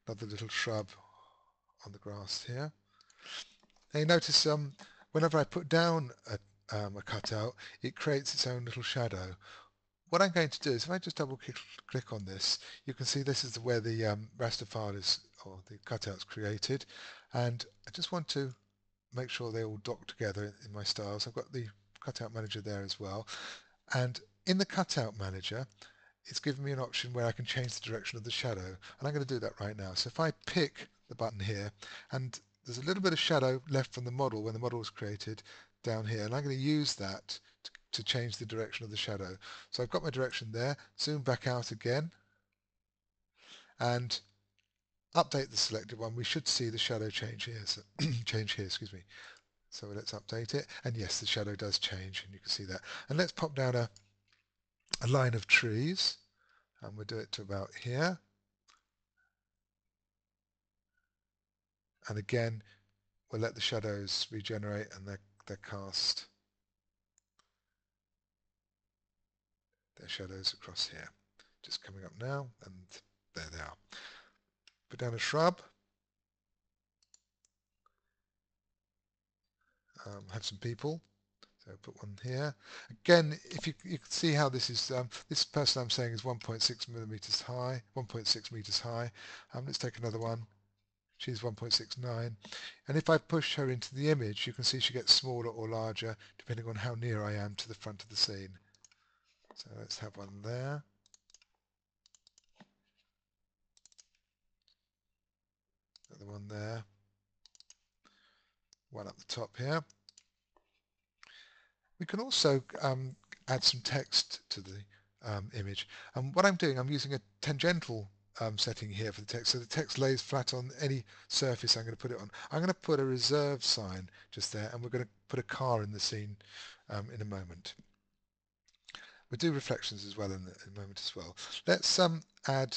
another little shrub on the grass here. Now you notice whenever I put down a cutout, it creates its own little shadow. What I'm going to do is if I just double click on this, you can see this is where the raster file is, or the cutout's created, and I just want to make sure they all dock together in my styles. I've got the cutout manager there as well, and in the cutout manager it's given me an option where I can change the direction of the shadow, and I'm going to do that right now. So if I pick the button here, and there's a little bit of shadow left from the model when the model was created down here, and I'm going to use that to change the direction of the shadow. So I've got my direction there, zoom back out again, and update the selected one. We should see the shadow change here. So change here, excuse me. So let's update it, and yes, the shadow does change, and you can see that. And let's pop down a line of trees, and we'll do it to about here. And again, we'll let the shadows regenerate and they're cast their shadows across here. Just coming up now, and there they are. Put down a shrub. Have some people. So put one here. Again, if you can see how this is, this person I'm saying is 1.6 millimeters high, 1.6 meters high. Let's take another one. She's 1.69. And if I push her into the image, you can see she gets smaller or larger depending on how near I am to the front of the scene. So let's have one there. Another one there. One up the top here. We can also add some text to the image. And what I'm doing, I'm using a tangential setting here for the text, so the text lays flat on any surface I'm going to put it on. I'm going to put a reserve sign just there, and we're going to put a car in the scene in a moment. We'll do reflections as well in a moment as well. Let's add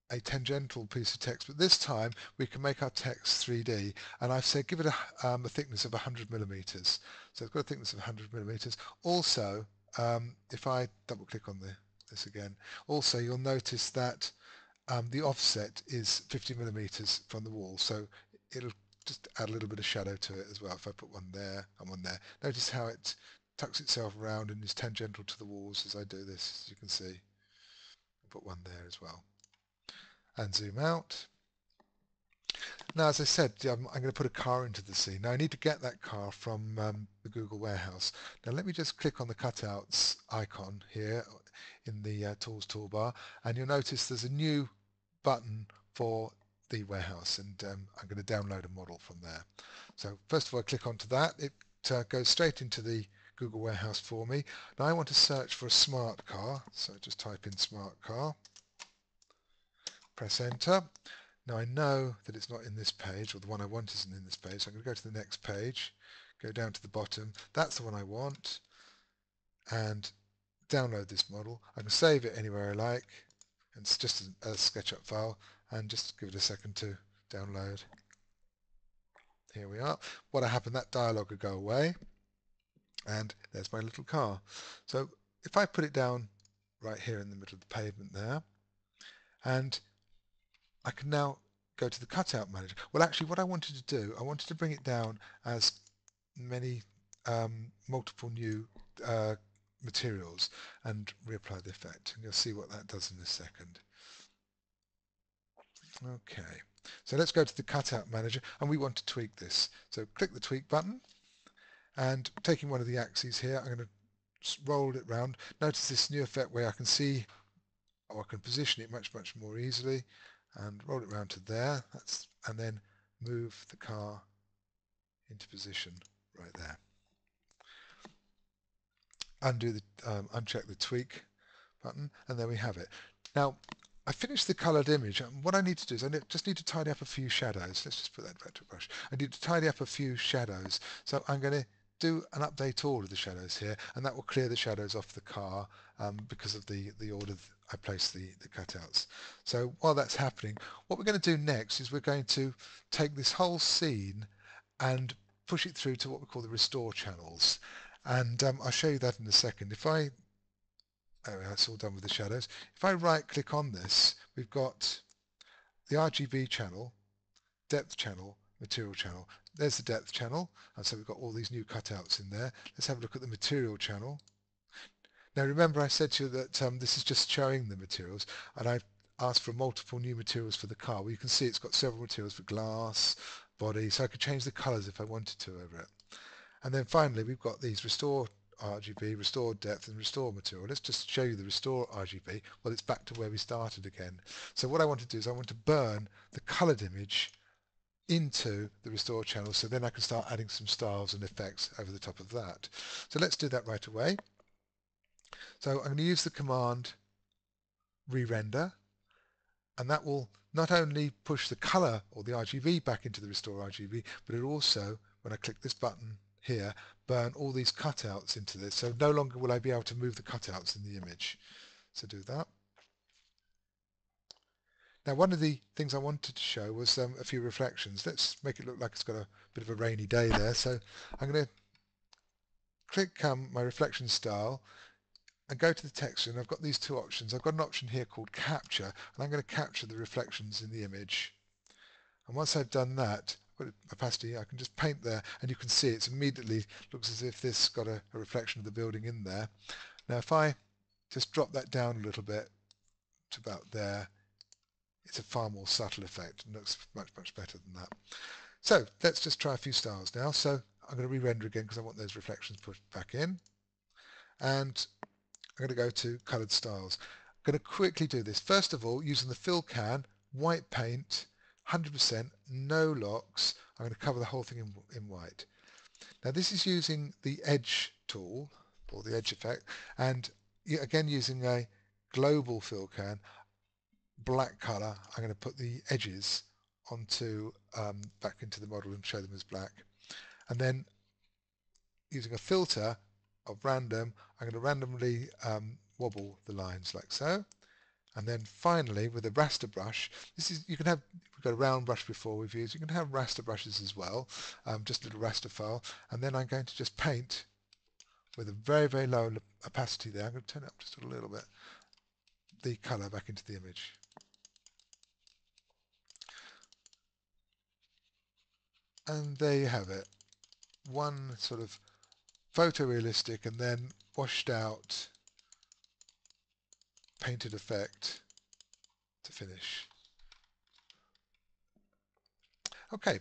a tangential piece of text, but this time we can make our text 3D, and I've said give it a thickness of 100 millimeters. So it's got a thickness of 100 millimeters. Also, if I double click on this again, also you'll notice that the offset is 50 millimeters from the wall, so it'll just add a little bit of shadow to it as well. If I put one there and one there, notice how it tucks itself around and is tangential to the walls as I do this, as you can see. I'll put one there as well. And zoom out. Now, as I said, I'm going to put a car into the scene. Now, I need to get that car from the Google warehouse. Now, let me just click on the cutouts icon here in the Tools toolbar, and you'll notice there's a new button for the warehouse, and I'm going to download a model from there. So first of all, I click onto that. It goes straight into the Google warehouse for me. Now, I want to search for a smart car, so just type in smart car. Press enter. Now I know that it's not in this page, or the one I want isn't in this page, so I'm going to go to the next page, go down to the bottom, that's the one I want, and download this model. I can save it anywhere I like, and it's just a SketchUp file, and just give it a second to download. Here we are. What happened, that dialog would go away, and there's my little car. So if I put it down right here in the middle of the pavement there, and I can now go to the cutout manager. Well, actually, what I wanted to do, I wanted to bring it down as many multiple new materials and reapply the effect. And you'll see what that does in a second. Okay, so let's go to the cutout manager, and we want to tweak this. So click the tweak button, and taking one of the axes here, I'm going to roll it round. Notice this new effect where I can see, or I can position it much more easily, and roll it around to there, and then move the car into position right there. Uncheck the tweak button, and there we have it. Now I finished the coloured image, and what I need to do is I just need to tidy up a few shadows. Let's just put that back to a brush. I need to tidy up a few shadows, so I'm going to do an update all of the shadows here, and that will clear the shadows off the car because of the order I placed the cutouts. So while that's happening, what we're going to do next is we're going to take this whole scene and push it through to what we call the restore channels, and I'll show you that in a second. If I There it's all done with the shadows. If I right click on this, we've got the RGB channel, depth channel, material channel. There's the depth channel, and so we've got all these new cutouts in there. Let's have a look at the material channel. Now remember I said to you that this is just showing the materials, and I've asked for multiple new materials for the car. Well, you can see it's got several materials for glass, body, so I could change the colours if I wanted to over it. And then finally we've got these restore RGB, restore depth and restore material. Let's just show you the restore RGB. Well, it's back to where we started again. So what I want to do is I want to burn the coloured image into the restore channel, so then I can start adding some styles and effects over the top of that. So let's do that right away. So I'm going to use the command re-render, and that will not only push the color or the RGB back into the restore RGB, but it also, when I click this button here, burn all these cutouts into this. So no longer will I be able to move the cutouts in the image. So do that. Now one of the things I wanted to show was a few reflections. Let's make it look like it's got a bit of a rainy day there. So I'm going to click my reflection style and go to the texture, and I've got these two options. I've got an option here called capture, and I'm going to capture the reflections in the image. And once I've done that, I've got opacity, I can just paint there, and you can see it's immediately looks as if this got a reflection of the building in there. Now if I just drop that down a little bit to about there, it's a far more subtle effect and looks much, much better than that. So let's just try a few styles now. So I'm going to re-render again because I want those reflections put back in. And I'm going to go to colored styles. I'm going to quickly do this. First of all, using the fill can, white paint, 100%, no locks. I'm going to cover the whole thing in white. Now this is using the edge tool, or the edge effect, and again using a global fill can, black color. I'm going to put the edges onto back into the model and show them as black. And then using a filter of random, I'm going to randomly wobble the lines like so. And then finally with a raster brush, this is, you can have, we've got a round brush before we've used, you can have raster brushes as well, just a little raster file. And then I'm going to just paint with a very, very low opacity there. I'm going to turn it up just a little bit, the color back into the image. And there you have it. One sort of photorealistic and then washed out painted effect to finish. Okay,